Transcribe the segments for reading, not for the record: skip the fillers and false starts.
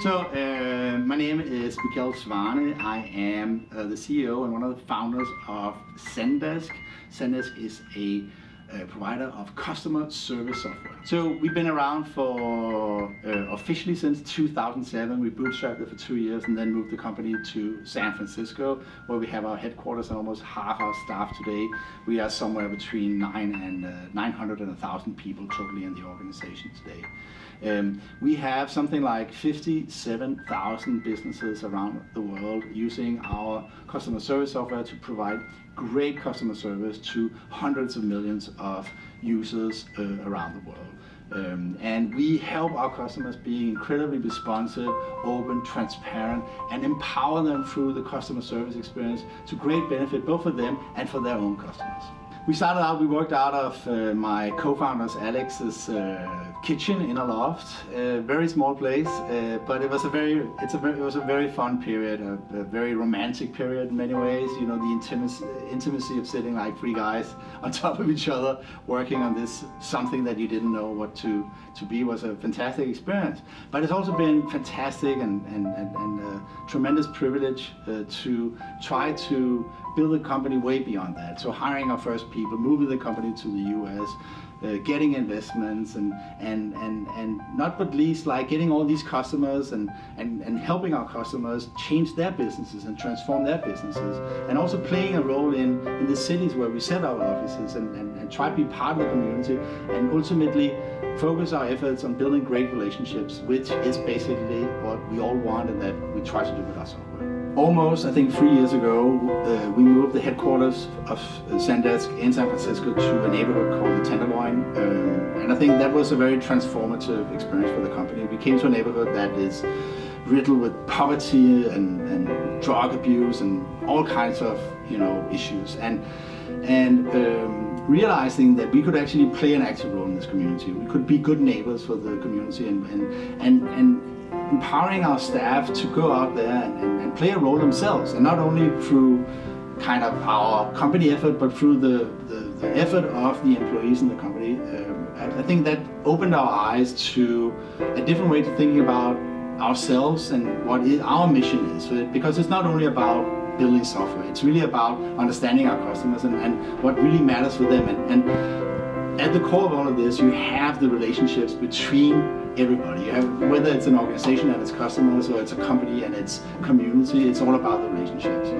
So, my name is Mikkel Svane. I am the CEO and one of the founders of ZenDesk. ZenDesk is a provider of customer service software. So we've been around for officially since 2007. We bootstrapped it for 2 years and then moved the company to San Francisco, where we have our headquarters and almost half our staff today. We are somewhere between 900 and 1,000 people totally in the organization today. We have something like 57,000 businesses around the world using our customer service software to provide great customer service to hundreds of millions of users around the world. And we help our customers be incredibly responsive, open, transparent, and empower them through the customer service experience to great benefit both for them and for their own customers. We worked out of my co-founder's Alex's kitchen in a loft, a very small place, but it was a very fun period, a very romantic period in many ways. You know, the intimacy of sitting like three guys on top of each other, working on this something that you didn't know what to be, was a fantastic experience. But it's also been fantastic and a tremendous privilege to try to build a company way beyond that. So hiring our first people, moving the company to the US, getting investments, and not but least like getting all these customers and helping our customers change their businesses and transform their businesses, and also playing a role in the cities where we set our offices and try to be part of the community, and ultimately focus our efforts on building great relationships, which is basically what we all want and that we try to do with our software. Almost, I think 3 years ago, we moved the headquarters of ZenDesk in San Francisco to a neighborhood called the Tenderloin, and I think that was a very transformative experience for the company. We came to a neighborhood that is riddled with poverty and drug abuse and all kinds of issues, and realizing that we could actually play an active role in this community. We could be good neighbors for the community and empowering our staff to go out there and play a role themselves, and not only through kind of our company effort, but through the effort of the employees in the company. I think that opened our eyes to a different way to thinking about ourselves and what our mission is. Because it's not only about building software, it's really about understanding our customers and what really matters for them. And at the core of all of this, you have the relationships between everybody. You have, whether it's an organization and its customers, or it's a company and its community, it's all about the relationships.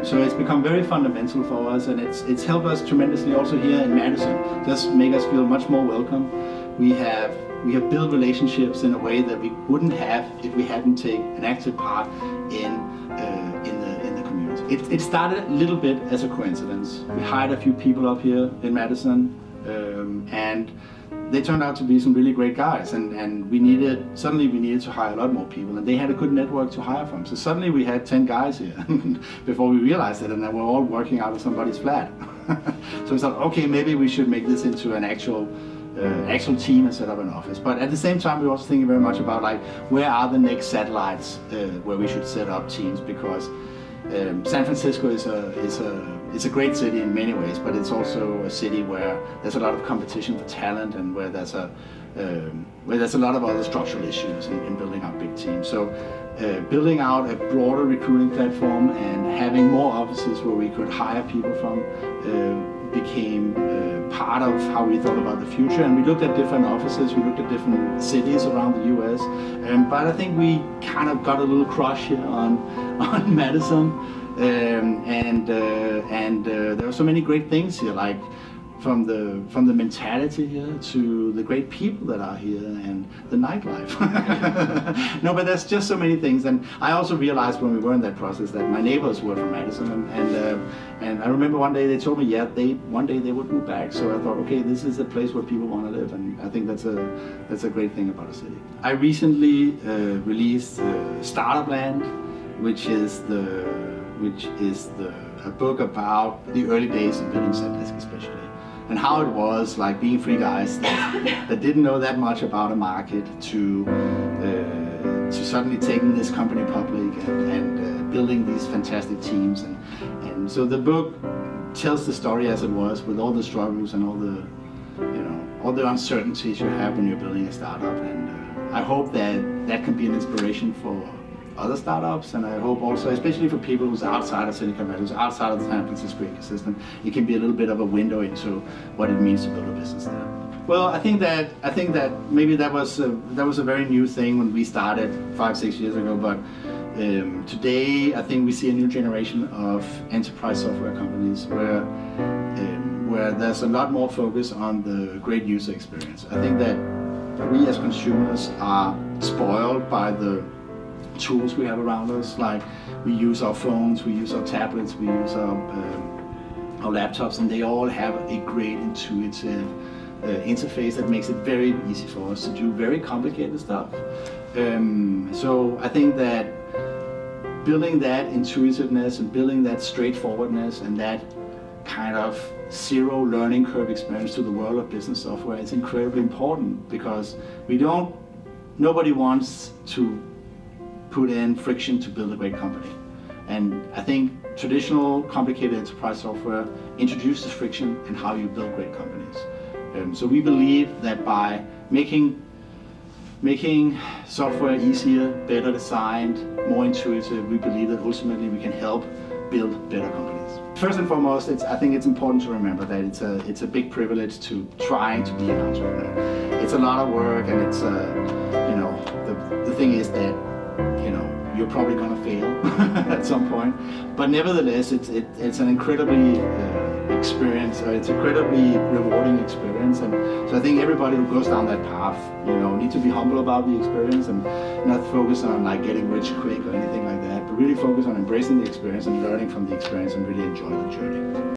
So it's become very fundamental for us, and it's helped us tremendously also here in Madison, just make us feel much more welcome. We have built relationships in a way that we wouldn't have if we hadn't taken an active part in the community. It started a little bit as a coincidence. We hired a few people up here in Madison, and they turned out to be some really great guys, and we needed to hire a lot more people, and they had a good network to hire from. So suddenly we had 10 guys here before we realized it, and then we're all working out of somebody's flat. So we thought, okay, maybe we should make this into an actual team and set up an office. But at the same time, we were also thinking very much about like, where are the next satellites where we should set up teams, because San Francisco is a great city in many ways, but it's also a city where there's a lot of competition for talent, and where there's a lot of other structural issues in building out big teams. So building out a broader recruiting platform and having more offices where we could hire people from became part of how we thought about the future. And we looked at different offices, we looked at different cities around the US, but I think we kind of got a little crush here on Madison, and there were so many great things here, like from the mentality here to the great people that are here and the nightlife. No, but there's just so many things. And I also realized when we were in that process that my neighbors were from Madison, and I remember one day they told me, one day they would move back. So I thought, okay, this is a place where people want to live, and I think that's a great thing about a city. I recently released Startupland, which is a book about the early days of building ZenDesk, especially, and how it was like being three guys that didn't know that much about a market to suddenly taking this company public and building these fantastic teams, and so the book tells the story as it was, with all the struggles and all the uncertainties you have when you're building a startup, I hope that can be an inspiration for other startups, and I hope also, especially for people who's outside of Silicon Valley, who's outside of the San Francisco ecosystem, it can be a little bit of a window into what it means to build a business there. Well, I think that maybe that was a very new thing when we started 5-6 years ago, but today I think we see a new generation of enterprise software companies where there's a lot more focus on the great user experience. I think that we as consumers are spoiled by the tools we have around us. Like, we use our phones, we use our tablets, we use our laptops, and they all have a great intuitive interface that makes it very easy for us to do very complicated stuff. So I think that building that intuitiveness and building that straightforwardness and that kind of zero learning curve experience to the world of business software is incredibly important, because nobody wants to put in friction to build a great company. And I think traditional complicated enterprise software introduces friction in how you build great companies. So we believe that by making software easier, better designed, more intuitive, we believe that ultimately we can help build better companies. First and foremost, I think it's important to remember that it's a big privilege to try to be an entrepreneur. It's a lot of work, and it's the thing is that you're probably going to fail at some point, but nevertheless, it's an incredibly it's incredibly rewarding experience, and so I think everybody who goes down that path, need to be humble about the experience and not focus on like getting rich quick or anything like that, but really focus on embracing the experience and learning from the experience and really enjoy the journey.